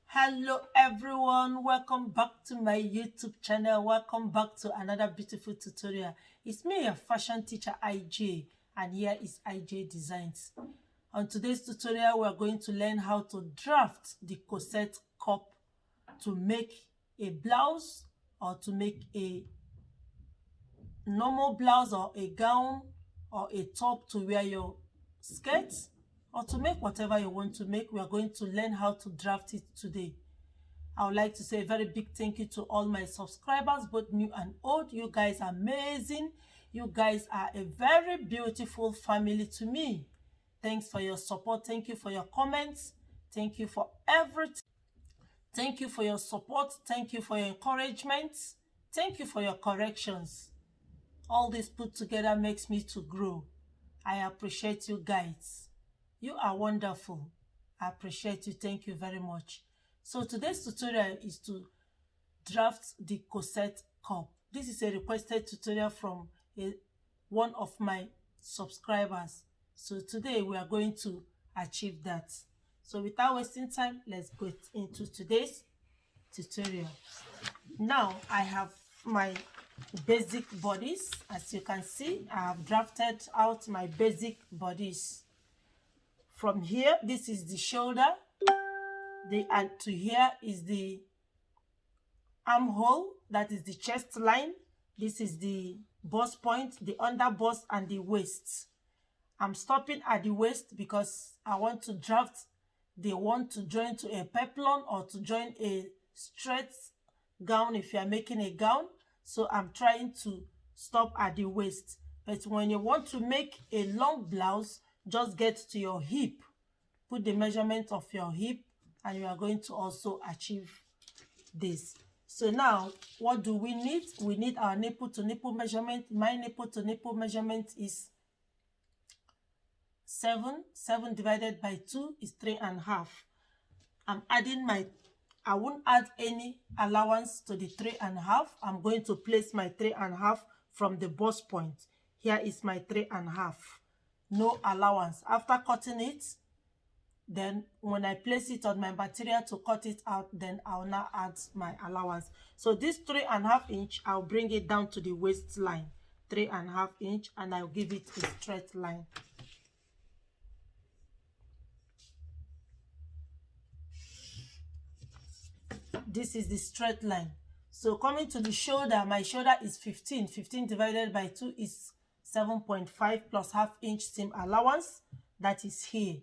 Hello everyone, welcome back to my YouTube channel. Welcome back to another beautiful tutorial. It's me, your fashion teacher IJ, and here is IJ Designs. On today's tutorial, we are going to learn how to draft the corset cup to make a blouse or to make a normal blouse or a gown or a top to wear your skirts, or to make whatever you want to make. We are going to learn how to draft it today. I would like to say a very big thank you to all my subscribers, both new and old. You guys are amazing. You guys are a very beautiful family to me. Thanks for your support. Thank you for your comments. Thank you for everything. Thank you for your support. Thank you for your encouragement. Thank you for your corrections. All this put together makes me to grow. I appreciate you guys. You are wonderful. I appreciate you. Thank you very much. So today's tutorial is to draft the corset cup. This is a requested tutorial from one of my subscribers. So today we are going to achieve that. So without wasting time, let's go into today's tutorial. Now I have my basic bodies. As you can see, I have drafted out my basic bodies. From here, this is the shoulder, and to here is the armhole, that is the chest line. This is the bust point, the under bust, and the waist. I'm stopping at the waist because I want to draft the one to join to a peplon or to join a straight gown if you are making a gown. So I'm trying to stop at the waist. But when you want to make a long blouse, just get to your hip. Put the measurement of your hip, and you are going to also achieve this. So now, what do we need? We need our nipple to nipple measurement. My nipple to nipple measurement is 7. 7 divided by 2 is 3.5. I'm adding I won't add any allowance to the 3.5. I'm going to place my 3.5 from the bust point. Here is my 3.5. No allowance. After cutting it, then when I place it on my material to cut it out, then I'll now add my allowance. So this 3.5 inch, I'll bring it down to the waistline. 3.5 inch, and I'll give it a straight line. This is the straight line. So coming to the shoulder, my shoulder is 15. 15 divided by 2 is 7.5 plus ½ inch seam allowance. That is here.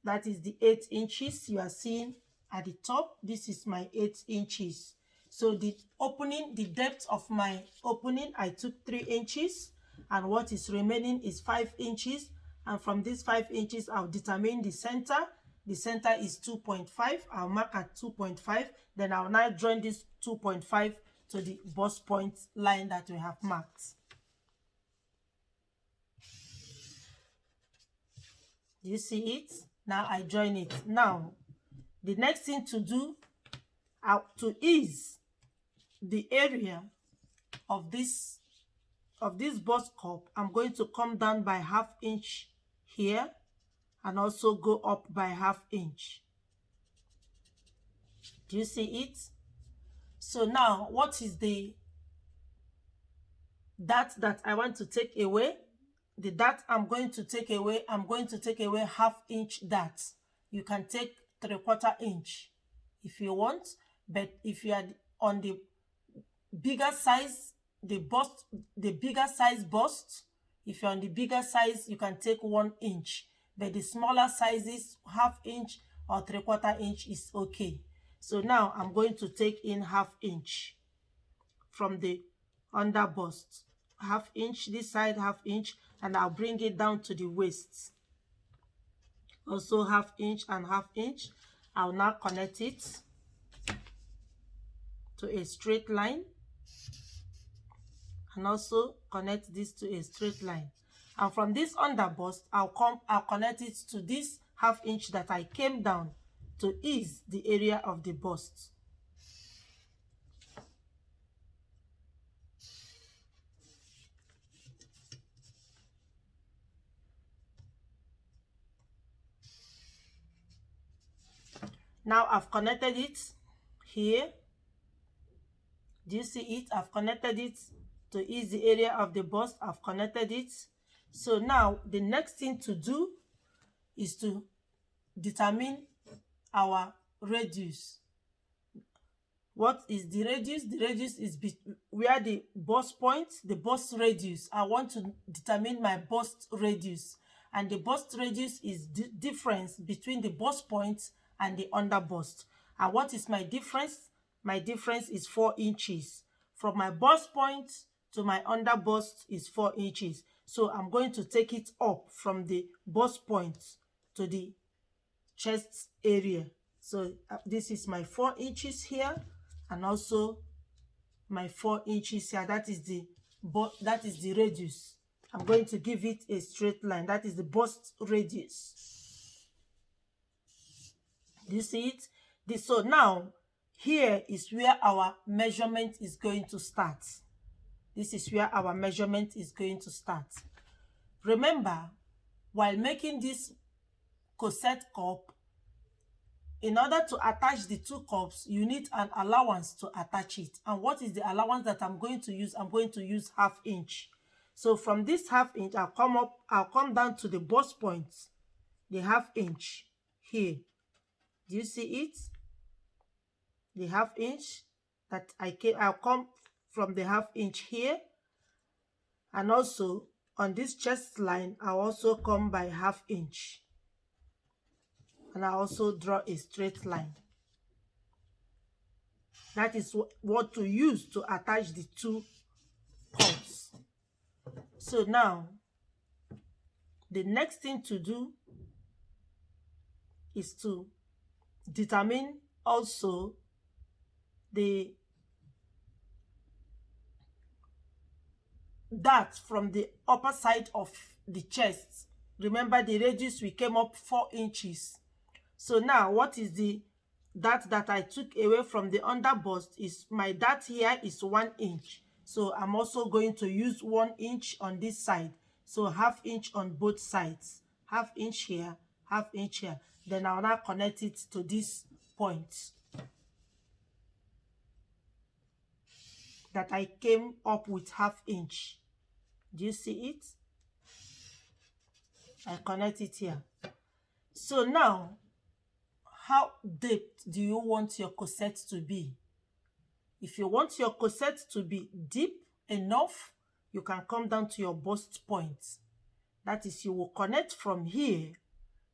That is the 8 inches you are seeing at the top. This is my 8 inches. So the opening, the depth of my opening, I took 3 inches. And what is remaining is 5 inches. And from these 5 inches, I'll determine the center. The center is 2.5. I'll mark at 2.5. Then I'll now join this 2.5 to the bust point line that we have marked. Do you see it? Now I join it. Now, the next thing to do, to ease the area of this bust cup, I'm going to come down by ½ inch here and also go up by ½ inch. Do you see it? So now, what is the dart that I want to take away? The dart I'm going to take away, ½ inch dart. You can take 3/4 inch if you want, but if you are on the bigger size, the bigger size bust, if you're on the bigger size, you can take 1 inch. But the smaller sizes, ½ inch or 3/4 inch is okay. So now I'm going to take in ½ inch from the under bust. ½ inch, this side ½ inch, and I'll bring it down to the waist. Also ½ inch and ½ inch. I'll now connect it to a straight line, and also connect this to a straight line. And from this under bust, I'll connect it to this 1/2 inch that I came down to ease the area of the bust. Now I've connected it here. Do you see it? I've connected it to ease the area of the bust. I've connected it. So now the next thing to do is to determine our radius. What is the radius? The radius is where the bust point, the bust radius. I want to determine my bust radius. And the bust radius is the difference between the bust point and the under bust. And what is my difference? My difference is 4 inches. From my bust point to my under bust is 4 inches. So I'm going to take it up from the bust point to the chest area. So this is my 4 inches here, and also my 4 inches here. That is the radius. I'm going to give it a straight line. That is the bust radius. Do you see it? So now here is where our measurement is going to start. This is where our measurement is going to start. Remember, while making this corset cup, in order to attach the 2 cups, you need an allowance to attach it. And what is the allowance that I'm going to use? I'm going to use 1/2 inch. So from this 1/2 inch, I'll come down to the bust point, the 1/2 inch here. Do you see it? The 1/2 inch that I'll come from the 1/2 inch here, and also on this chest line, I'll also come by 1/2 inch. And I also draw a straight line. That is what to use to attach the 2 cups. So now, the next thing to do is to determine also the dart from the upper side of the chest. Remember the radius, we came up 4 inches. So now what is the dart that I took away from the under bust? Is my dart here is 1 inch. So I'm also going to use 1 inch on this side. So 1/2 inch on both sides. 1/2 inch here, 1/2 inch here. Then I'll now connect it to this point that I came up with 1/2 inch. Do you see it? I connect it here. So now, how deep do you want your corset to be? If you want your corset to be deep enough, you can come down to your bust point. That is, you will connect from here.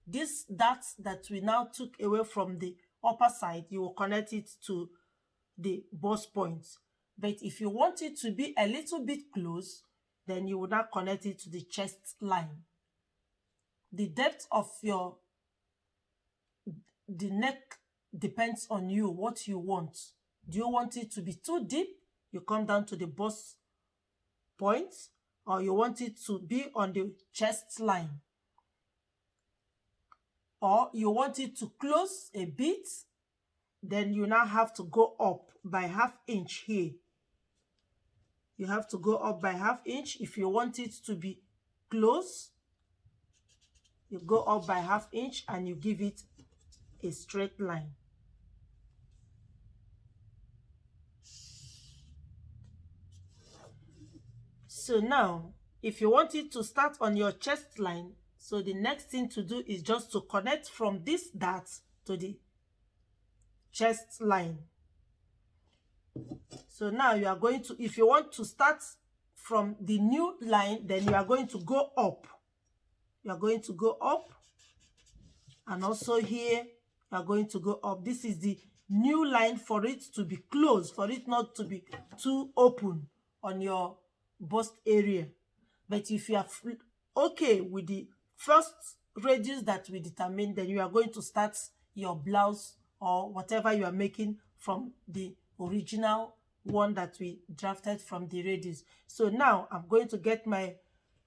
This dart that we now took away from the upper side, you will connect it to the bust point. But if you want it to be a little bit close, then you will now connect it to the chest line. The depth of the neck depends on you, what you want. Do you want it to be too deep? You come down to the bust point, or you want it to be on the chest line, or you want it to close a bit, then you now have to go up by 1/2 inch here. You have to go up by 1/2 inch. If you want it to be close, you go up by 1/2 inch and you give it a straight line. So now, if you want it to start on your chest line, so the next thing to do is just to connect from this dart to the chest line. So now you are going to, if you want to start from the new line, then you are going to go up. You are going to go up, and also here you are going to go up. This is the new line for it to be closed, for it not to be too open on your bust area. But if you are okay with the first radius that we determined, then you are going to start your blouse or whatever you are making from the original one that we drafted from the radius. So now I'm going to get my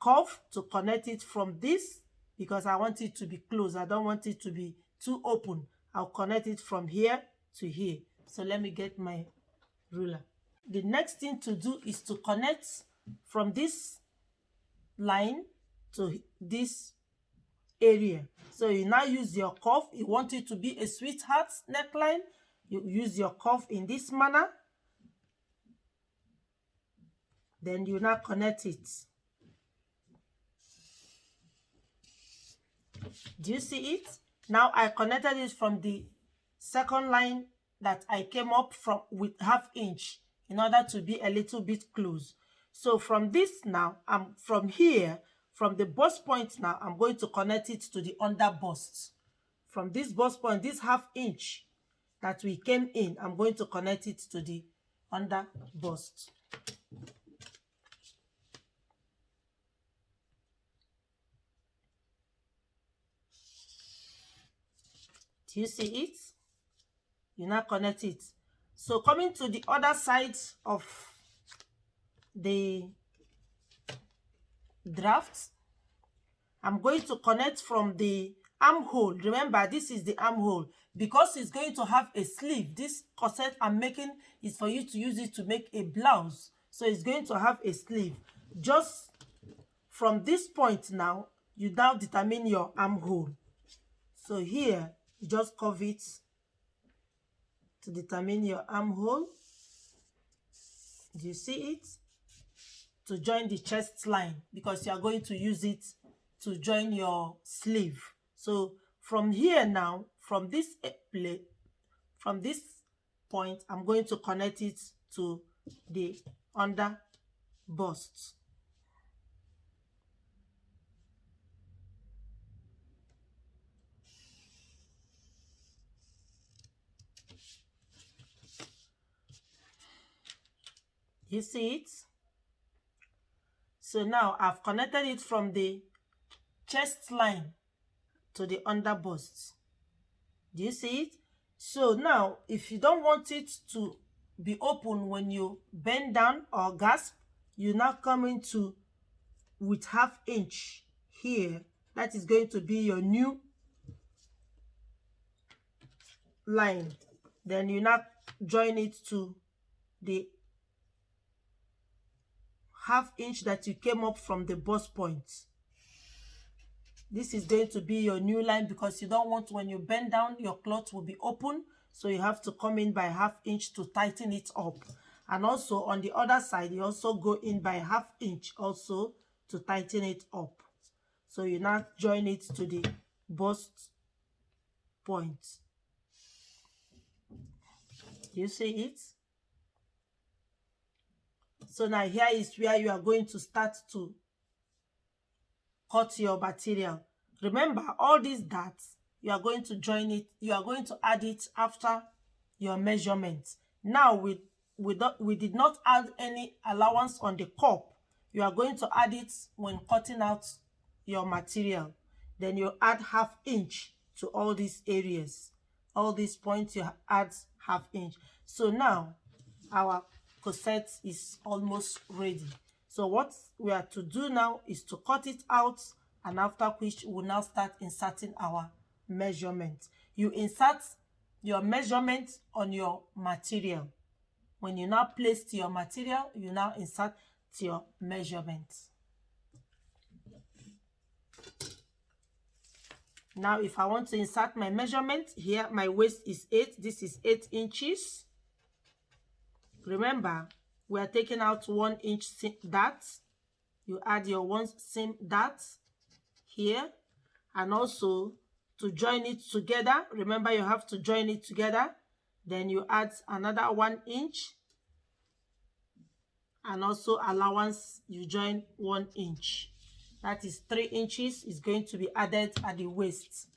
cuff to connect it from this, because I want it to be closed. I don't want it to be too open. I'll connect it from here to here. So let me get my ruler. The next thing to do is to connect from this line to this area. So you now use your cuff. You want it to be a sweetheart neckline, you use your cuff in this manner. Then you now connect it. Do you see it? Now I connected it from the second line that I came up from with 1/2 inch in order to be a little bit close. So from this now, from here, from the bust point now, I'm going to connect it to the under bust. From this bust point, this 1/2 inch that we came in, I'm going to connect it to the under bust. Do you see it? You now connect it. So coming to the other side of the draft, I'm going to connect from the armhole. Remember, this is the armhole. Because it's going to have a sleeve, this corset I'm making is for you to use it to make a blouse. So it's going to have a sleeve. Just from this point now, you now determine your armhole. So here, you just curve it to determine your armhole. Do you see it? To join the chest line, because you are going to use it to join your sleeve. So from here now, from this point, I'm going to connect it to the under bust. You see it? So now I've connected it from the chest line to the under bust. Do you see it? So now, if you don't want it to be open when you bend down or gasp, you now come into with 1/2 inch here. That is going to be your new line. Then you now join it to the 1/2 inch that you came up from the bust point. This is going to be your new line, because you don't want, when you bend down, your cloth will be open. So you have to come in by 1/2 inch to tighten it up. And also on the other side, you also go in by 1/2 inch also to tighten it up. So you now join it to the bust point. You see it? So now here is where you are going to start to cut your material. Remember, all these dots, you are going to join it, you are going to add it after your measurements. Now we did not add any allowance on the cup. You are going to add it when cutting out your material. Then you add 1/2 inch to all these areas. All these points you add 1/2 inch. So now our corset is almost ready. So what we are to do now is to cut it out, and after which we will now start inserting our measurement. You insert your measurement on your material. When you now place your material, you now insert your measurement. Now if I want to insert my measurement, here my waist is 8, this is 8 inches. Remember, we are taking out 1 inch dart. You add your 1 seam dart here, and also to join it together, remember you have to join it together. Then you add another 1 inch, and also allowance, you join 1 inch. That is 3 inches is going to be added at the waist.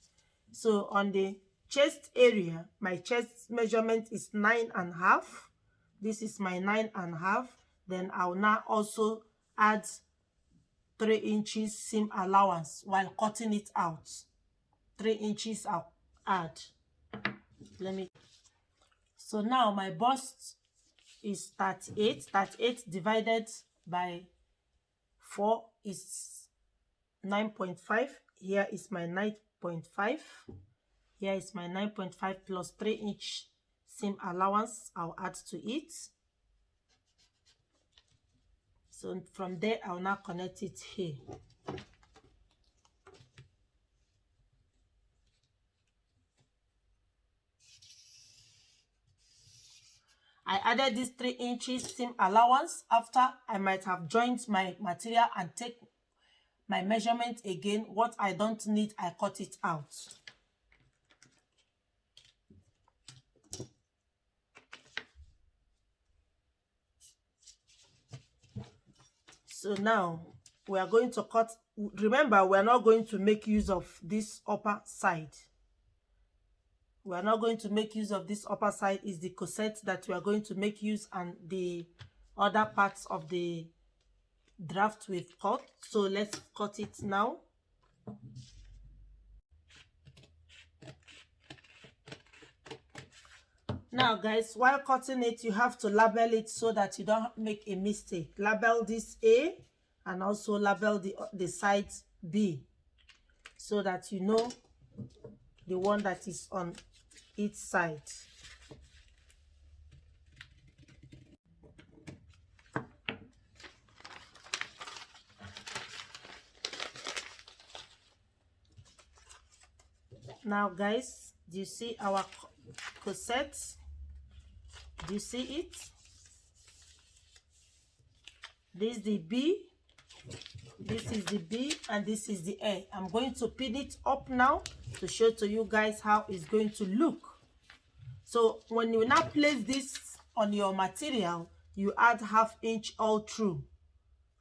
So on the chest area, my chest measurement is 9.5. This is my 9.5. Then I'll now also add 3 inches seam allowance while cutting it out. 3 inches I'll add. So now my bust is 38. 38 divided by 4 is 9.5. Here is my 9.5. Here is my 9.5 plus 3-inch seam allowance. I'll add to it. So from there, I'll now connect it here. I added this 3 inches seam allowance after I might have joined my material and take my measurement again. What I don't need, I cut it out. So now we are going to cut. Remember, we are not going to make use of this upper side. We are not going to make use of this upper side. Is the corset that we are going to make use, and the other parts of the draft we've cut. So let's cut it now. Now guys, while cutting it, you have to label it so that you don't make a mistake. Label this A and also label the side B so that you know the one that is on each side. Now guys, do you see our corset? Do you see it? This is the B, this is the B, and this is the A. I'm going to pin it up now to show to you guys how it's going to look. So when you now place this on your material, you add 1/2 inch all through,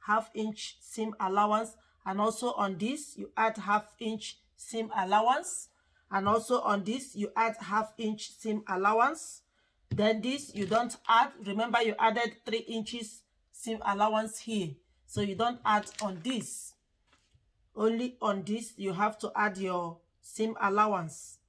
1/2 inch seam allowance, and also on this you add 1/2 inch seam allowance, and also on this you add 1/2 inch seam allowance. Then this you don't add. Remember, you added 3 inches seam allowance here, so you don't add on this. Only on this you have to add your seam allowance,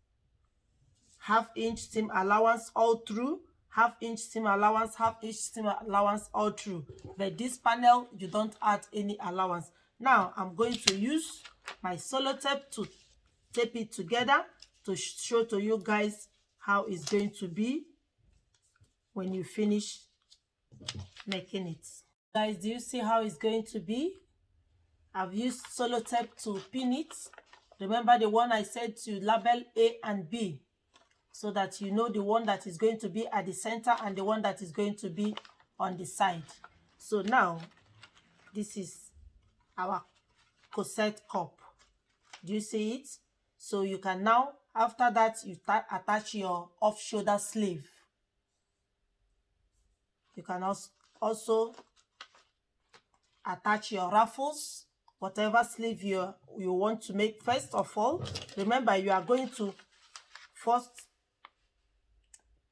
1/2 inch seam allowance all through, 1/2 inch seam allowance, 1/2 inch seam allowance all through. But this panel you don't add any allowance. Now I'm going to use my solo tape to tape it together to show to you guys how it's going to be when you finish making it. Guys, do you see how it's going to be? I've used solo tape to pin it. Remember the one I said to label A and B, so that you know the one that is going to be at the center and the one that is going to be on the side. So now this is our corset cup. Do you see it? So you can now, after that, you attach your off-shoulder sleeve. You can also attach your ruffles, whatever sleeve you want to make. First of all, remember you are going to first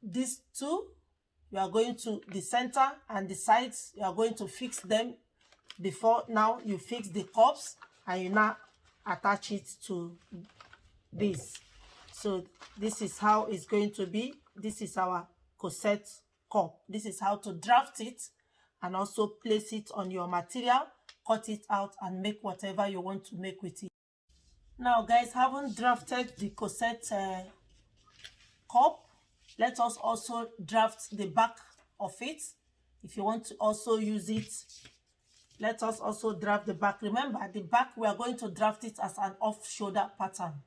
these two, you are going to the center and the sides, you are going to fix them before now you fix the cups, and you now attach it to this. So this is how it's going to be. This is our corset cup. This is how to draft it and also place it on your material, cut it out, and make whatever you want to make with it. Now guys, having drafted the corset cup, let us also draft the back of it. If you want to also use it, let us also draft the back. Remember, the back, we are going to draft it as an off-shoulder pattern.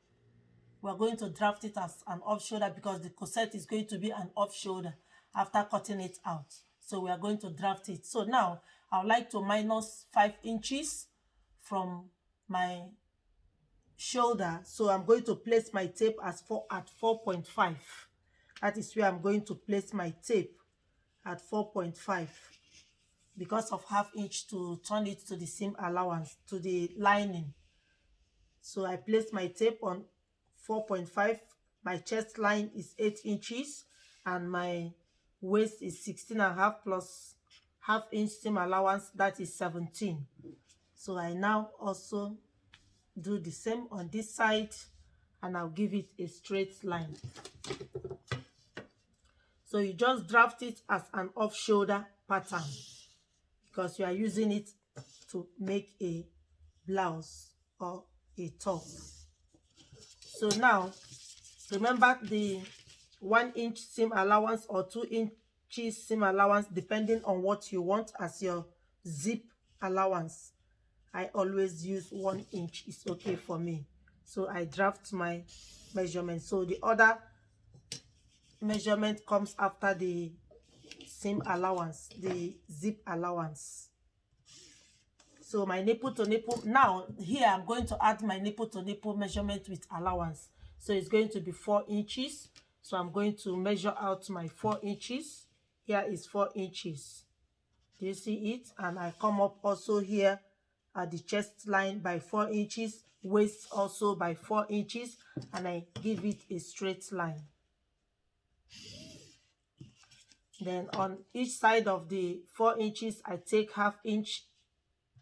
We are going to draft it as an off-shoulder because the corset is going to be an off-shoulder after cutting it out. So we are going to draft it. So now I would like to minus 5 inches from my shoulder. So I'm going to place my tape at 4.5. That is where I'm going to place my tape, at 4.5, because of 1/2 inch to turn it to the seam allowance, to the lining. So I placed my tape on 4.5. My chest line is 8 inches and my waist is 16.5 plus 1/2 inch seam allowance, that is 17. So I now also do the same on this side, and I'll give it a straight line. So you just draft it as an off-shoulder pattern because you are using it to make a blouse or a top. So now, remember the 1 inch seam allowance or 2 inches seam allowance, depending on what you want as your zip allowance. I always use 1 inch, it's okay for me. So I draft my measurement. So the other measurement comes after the seam allowance, the zip allowance. So my nipple to nipple, now here I'm going to add my nipple to nipple measurement with allowance. So it's going to be 4 inches. So I'm going to measure out my 4 inches. Here is 4 inches. Do you see it? And I come up also here at the chest line by 4 inches, waist also by 4 inches, and I give it a straight line. Then on each side of the 4 inches, I take ½ inch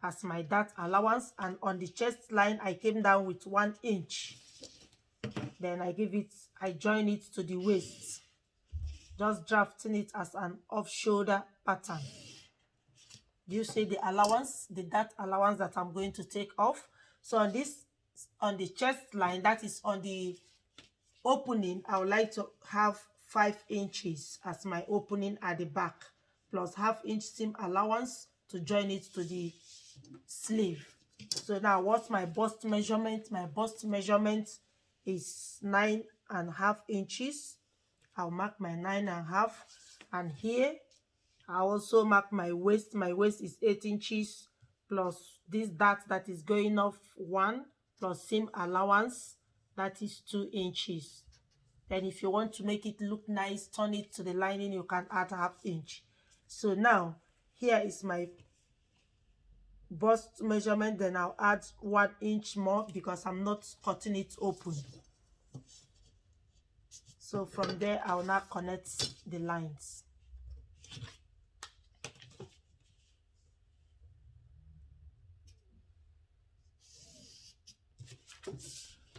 as my dart allowance, and on the chest line I came down with 1 inch. Then I join it to the waist, just drafting it as an off-shoulder pattern. Do you see the allowance, the dart allowance that I'm going to take off? So on the chest line, that is on the opening, I would like to have 5 inches as my opening at the back, plus ½ inch seam allowance to join it to the sleeve. So now what's my bust measurement? My bust measurement is 9½ inches. I'll mark my 9½, and here I also mark my waist. My waist is 8 inches plus this dart that is going off 1 plus seam allowance, that is 2 inches. Then if you want to make it look nice, turn it to the lining, you can add ½ inch. So now here is my bust measurement. Then I'll add 1 inch more because I'm not cutting it open. So from there I'll now connect the lines.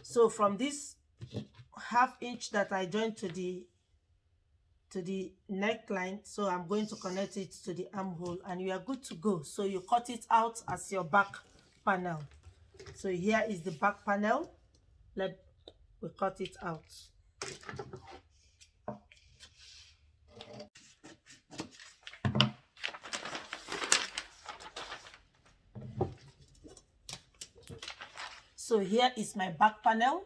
So from this ½ inch that I joined to the neckline, so I'm going to connect it to the armhole, and you are good to go. So you cut it out as your back panel. So here is the back panel. We cut it out. So here is my back panel.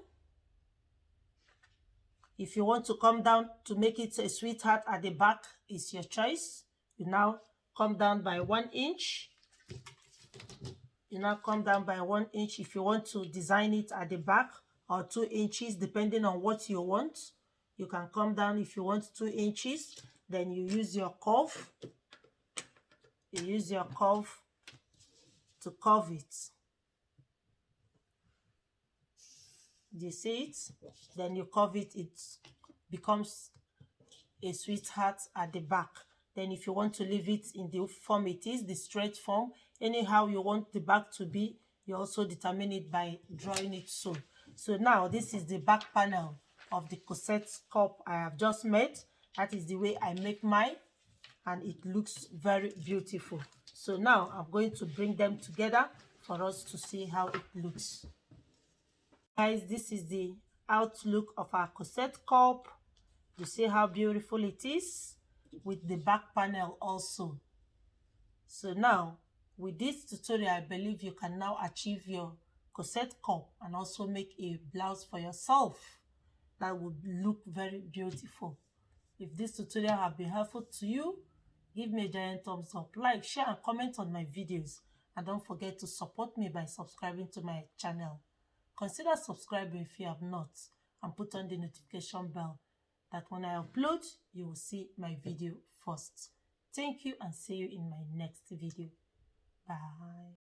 If you want to come down to make it a sweetheart at the back, it's your choice. You now come down by 1 inch. You now come down by 1 inch if you want to design it at the back, or 2 inches depending on what you want. You can come down if you want 2 inches. Then you use your curve. You use your curve to curve it. Do you see it? Then you curve it, it becomes a sweetheart at the back. Then if you want to leave it in the form it is, the straight form, anyhow you want the back to be, you also determine it by drawing it so. So now this is the back panel of the corset cup I have just made. That is the way I make mine, and it looks very beautiful. So now I'm going to bring them together for us to see how it looks. Guys, this is the outlook of our corset cup. You see how beautiful it is with the back panel also. So now with this tutorial, I believe you can now achieve your corset cup and also make a blouse for yourself that would look very beautiful. If this tutorial have been helpful to you, give me a giant thumbs up, like, share and comment on my videos, and don't forget to support me by subscribing to my channel. Consider subscribing if you have not, and put on the notification bell that when I upload, you will see my video first. Thank you, and see you in my next video. Bye.